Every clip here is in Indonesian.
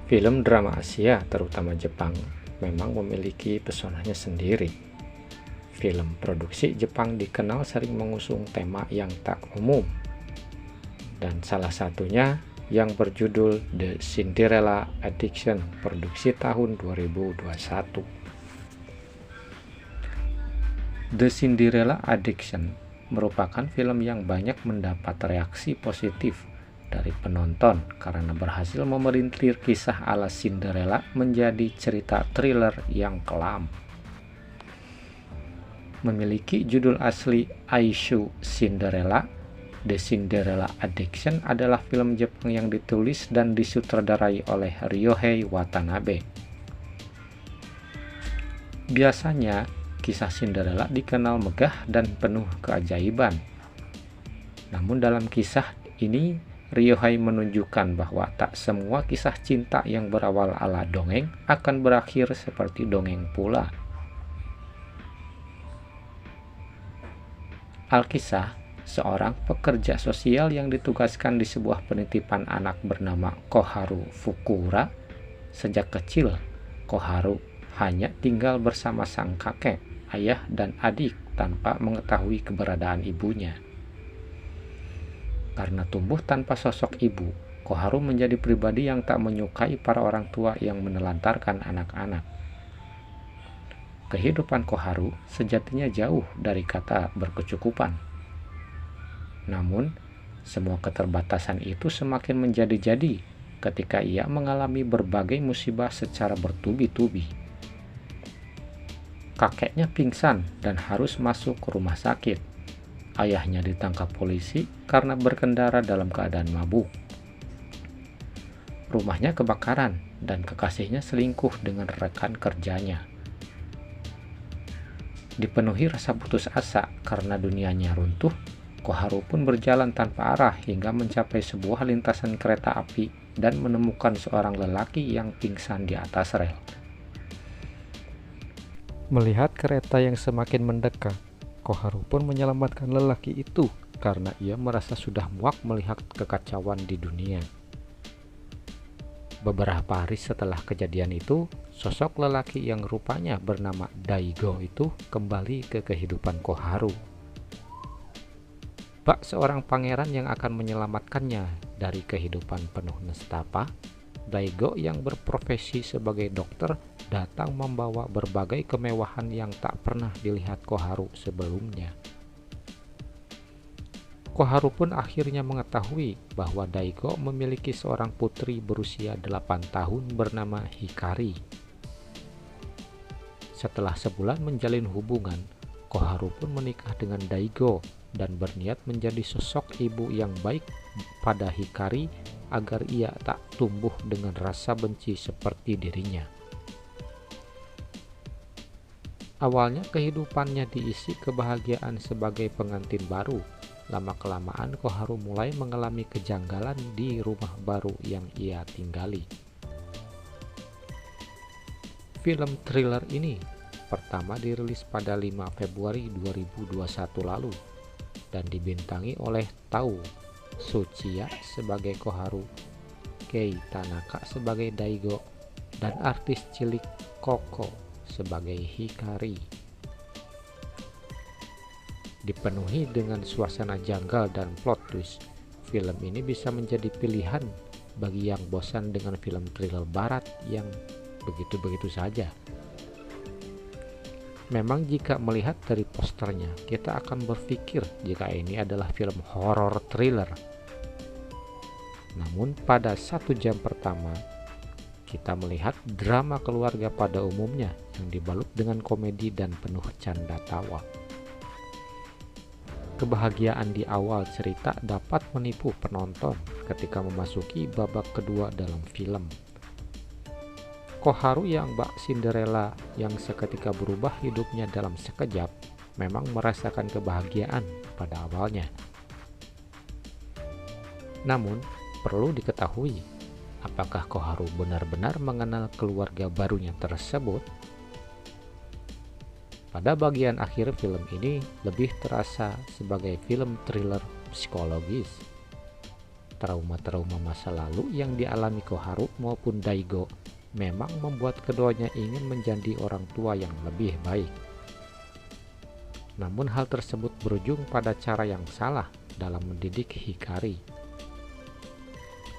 Film drama Asia, terutama Jepang, memang memiliki pesonanya sendiri. Film produksi Jepang dikenal sering mengusung tema yang tak umum, dan salah satunya yang berjudul The Cinderella Addiction, produksi tahun 2021. The Cinderella Addiction merupakan film yang banyak mendapat reaksi positif dari penonton karena berhasil memelintir kisah ala Cinderella menjadi cerita thriller yang kelam. Memiliki judul asli Aishu Cinderella, The Cinderella Addiction adalah film Jepang yang ditulis dan disutradarai oleh Ryohei Watanabe. Biasanya, kisah Cinderella dikenal megah dan penuh keajaiban. Namun dalam kisah ini, Ryohei menunjukkan bahwa tak semua kisah cinta yang berawal ala dongeng akan berakhir seperti dongeng pula. Alkisah, seorang pekerja sosial yang ditugaskan di sebuah penitipan anak bernama Koharu Fukura. Sejak kecil, Koharu hanya tinggal bersama sang kakek, ayah, dan adik tanpa mengetahui keberadaan ibunya. Karena tumbuh tanpa sosok ibu, Koharu menjadi pribadi yang tak menyukai para orang tua yang menelantarkan anak-anak. Kehidupan Koharu sejatinya jauh dari kata berkecukupan. Namun, semua keterbatasan itu semakin menjadi-jadi ketika ia mengalami berbagai musibah secara bertubi-tubi. Kakeknya pingsan dan harus masuk ke rumah sakit. Ayahnya ditangkap polisi karena berkendara dalam keadaan mabuk. Rumahnya kebakaran dan kekasihnya selingkuh dengan rekan kerjanya. Dipenuhi rasa putus asa karena dunianya runtuh, Koharu pun berjalan tanpa arah hingga mencapai sebuah lintasan kereta api dan menemukan seorang lelaki yang pingsan di atas rel. Melihat kereta yang semakin mendekat, Koharu pun menyelamatkan lelaki itu karena ia merasa sudah muak melihat kekacauan di dunia. Beberapa hari setelah kejadian itu, sosok lelaki yang rupanya bernama Daigo itu kembali ke kehidupan Koharu. Bak seorang pangeran yang akan menyelamatkannya dari kehidupan penuh nestapa, Daigo yang berprofesi sebagai dokter datang membawa berbagai kemewahan yang tak pernah dilihat Koharu sebelumnya. Koharu pun akhirnya mengetahui bahwa Daigo memiliki seorang putri berusia 8 tahun bernama Hikari. Setelah sebulan menjalin hubungan, Koharu pun menikah dengan Daigo dan berniat menjadi sosok ibu yang baik pada Hikari agar ia tak tumbuh dengan rasa benci seperti dirinya. Awalnya kehidupannya diisi kebahagiaan sebagai pengantin baru. Lama-kelamaan Koharu mulai mengalami kejanggalan di rumah baru yang ia tinggali. Film thriller ini pertama dirilis pada 5 Februari 2021 lalu dan dibintangi oleh Tao Tsuchiya sebagai Koharu, Kei Tanaka sebagai Daigo, dan artis cilik Koko sebagai Hikari. Dipenuhi dengan suasana janggal dan plot twist, film ini bisa menjadi pilihan bagi yang bosan dengan film thriller barat yang begitu-begitu saja. Memang jika melihat dari posternya, kita akan berpikir jika ini adalah film horor thriller. Namun pada 1 jam pertama, kita melihat drama keluarga pada umumnya yang dibalut dengan komedi dan penuh canda tawa. Kebahagiaan di awal cerita dapat menipu penonton ketika memasuki babak kedua dalam film. Koharu yang bak Cinderella yang seketika berubah hidupnya dalam sekejap memang merasakan kebahagiaan pada awalnya. Namun, perlu diketahui, apakah Koharu benar-benar mengenal keluarga barunya tersebut? Pada bagian akhir film ini lebih terasa sebagai film thriller psikologis. Trauma-trauma masa lalu yang dialami Koharu maupun Daigo memang membuat keduanya ingin menjadi orang tua yang lebih baik. Namun hal tersebut berujung pada cara yang salah dalam mendidik Hikari.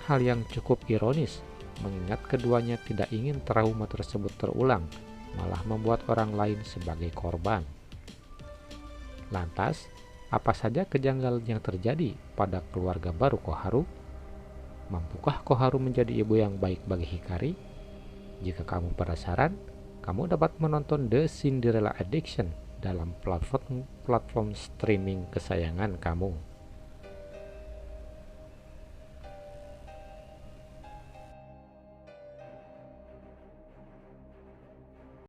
Hal yang cukup ironis, mengingat keduanya tidak ingin trauma tersebut terulang, malah membuat orang lain sebagai korban. Lantas, apa saja kejanggalan yang terjadi pada keluarga baru Koharu? Mampukah Koharu menjadi ibu yang baik bagi Hikari? Jika kamu penasaran, kamu dapat menonton The Cinderella Addiction dalam platform streaming kesayangan kamu.